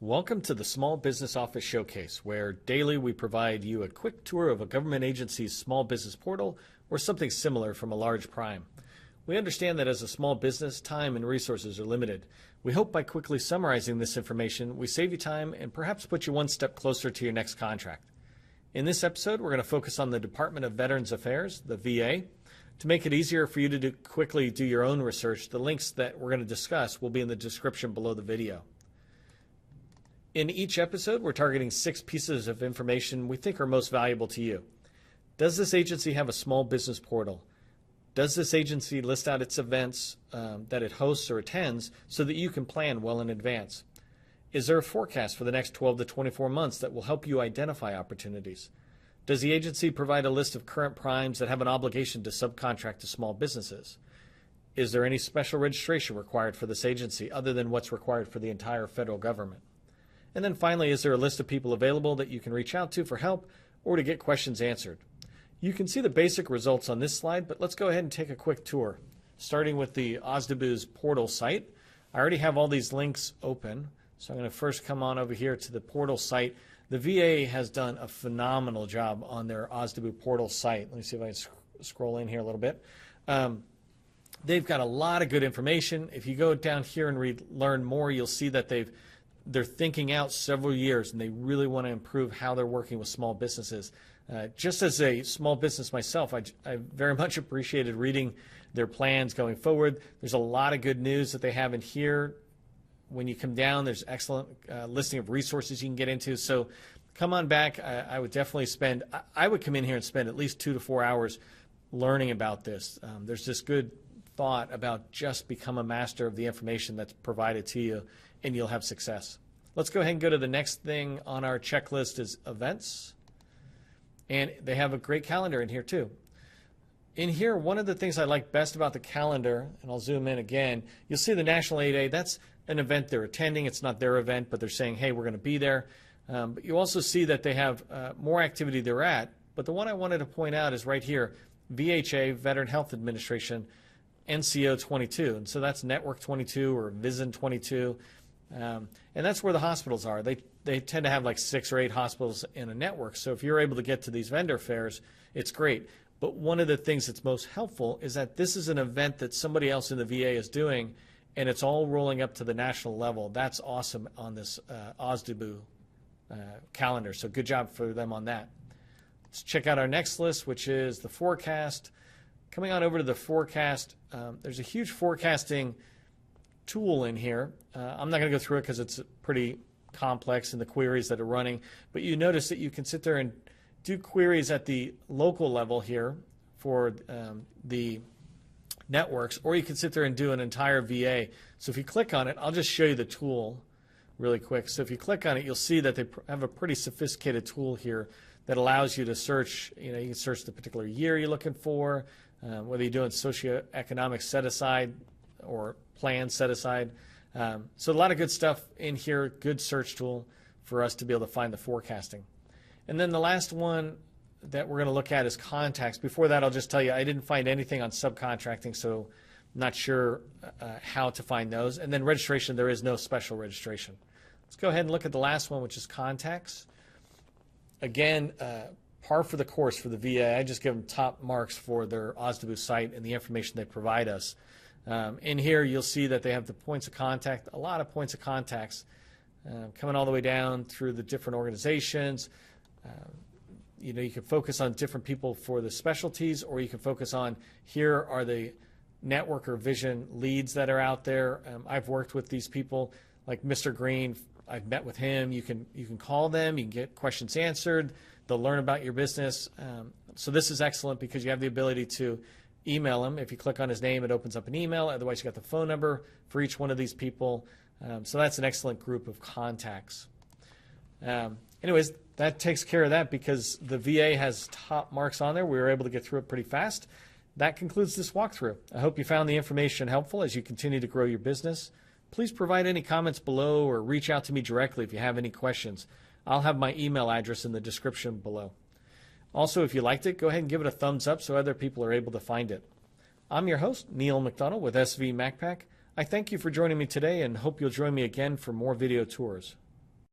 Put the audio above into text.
Welcome to the Small Business Office Showcase, where daily we provide you a quick tour of a government agency's small business portal or something similar from a large prime. We understand that as a small business, time and resources are limited. We hope by quickly summarizing this information, we save you time and perhaps put you one step closer to your next contract. In this episode, we're going to focus on the Department of Veterans Affairs, the VA. To make it easier for you to quickly do your own research, the links that we're going to discuss will be in the description below the video. In each episode, we're targeting 6 pieces of information we think are most valuable to you. Does this agency have a small business portal? Does this agency list out its events that it hosts or attends so that you can plan well in advance? Is there a forecast for the next 12 to 24 months that will help you identify opportunities? Does the agency provide a list of current primes that have an obligation to subcontract to small businesses? Is there any special registration required for this agency other than what's required for the entire federal government? And then finally, is there a list of people available that you can reach out to for help or to get questions answered? You can see the basic results on this slide, but let's go ahead and take a quick tour. Starting with the OSDB's portal site. I already have all these links open, so I'm going to first come on over here to the portal site. The VA has done a phenomenal job on their OSDB portal site. Let me see if I can scroll in here a little bit. They've got a lot of good information. If you go down here and learn more, you'll see that they're thinking out several years, and they really want to improve how they're working with small businesses. Just as a small business myself, I very much appreciated reading their plans going forward. There's a lot of good news that they have in here. When you come down, there's excellent listing of resources you can get into. So come on back. I would definitely I would come in here and spend at least 2 to 4 hours learning about this. There's this good thought about just become a master of the information that's provided to you, and you'll have success. Let's go ahead and go to the next thing on our checklist is events. And they have a great calendar in here too. In here, one of the things I like best about the calendar, and I'll zoom in again, you'll see the National 8A. That's an event they're attending. It's not their event, but they're saying, hey, we're going to be there. But you also see that they have more activity they're at. But the one I wanted to point out is right here, VHA, Veteran Health Administration, NCO 22. And so that's Network 22 or VISN 22. And that's where the hospitals are. They tend to have like 6 or 8 hospitals in a network. So if you're able to get to these vendor fairs, it's great. But one of the things that's most helpful is that this is an event that somebody else in the VA is doing, and it's all rolling up to the national level. That's awesome on this OSDB calendar. So good job for them on that. Let's check out our next list, which is the forecast. Coming on over to the forecast, there's a huge forecasting tool in here. I'm not going to go through it because it's pretty complex in the queries that are running, but you notice that you can sit there and do queries at the local level here for the networks, or you can sit there and do an entire VA. So if you click on it, I'll just show you the tool really quick. So if you click on it, you'll see that they have a pretty sophisticated tool here that allows you to search. You can search the particular year you're looking for, whether you're doing socioeconomic set aside or plan set aside. So a lot of good stuff in here, good search tool for us to be able to find the forecasting. And then the last one that we're going to look at is contacts. Before that, I'll just tell you I didn't find anything on subcontracting, so I'm not sure how to find those. And then registration, there is no special registration. Let's go ahead and look at the last one, which is contacts. Again, par for the course for the VA. I just give them top marks for their OSDB site and the information they provide us. In here, you'll see that they have the points of contact, a lot of points of contacts coming all the way down through the different organizations. You can focus on different people for the specialties, or you can focus on here are the network or vision leads that are out there. I've worked with these people like Mr. Green. I've met with him. You can call them. You can get questions answered. They'll learn about your business. So this is excellent because you have the ability to email him. If you click on his name, it opens up an email. Otherwise, you got the phone number for each one of these people. So that's an excellent group of contacts. Anyways, that takes care of that because the VA has top marks on there. We were able to get through it pretty fast. That concludes this walkthrough. I hope you found the information helpful as you continue to grow your business. Please provide any comments below or reach out to me directly if you have any questions. I'll have my email address in the description below. Also, if you liked it, go ahead and give it a thumbs up so other people are able to find it. I'm your host, Neil McDonnell with SV MacPack. I thank you for joining me today and hope you'll join me again for more video tours.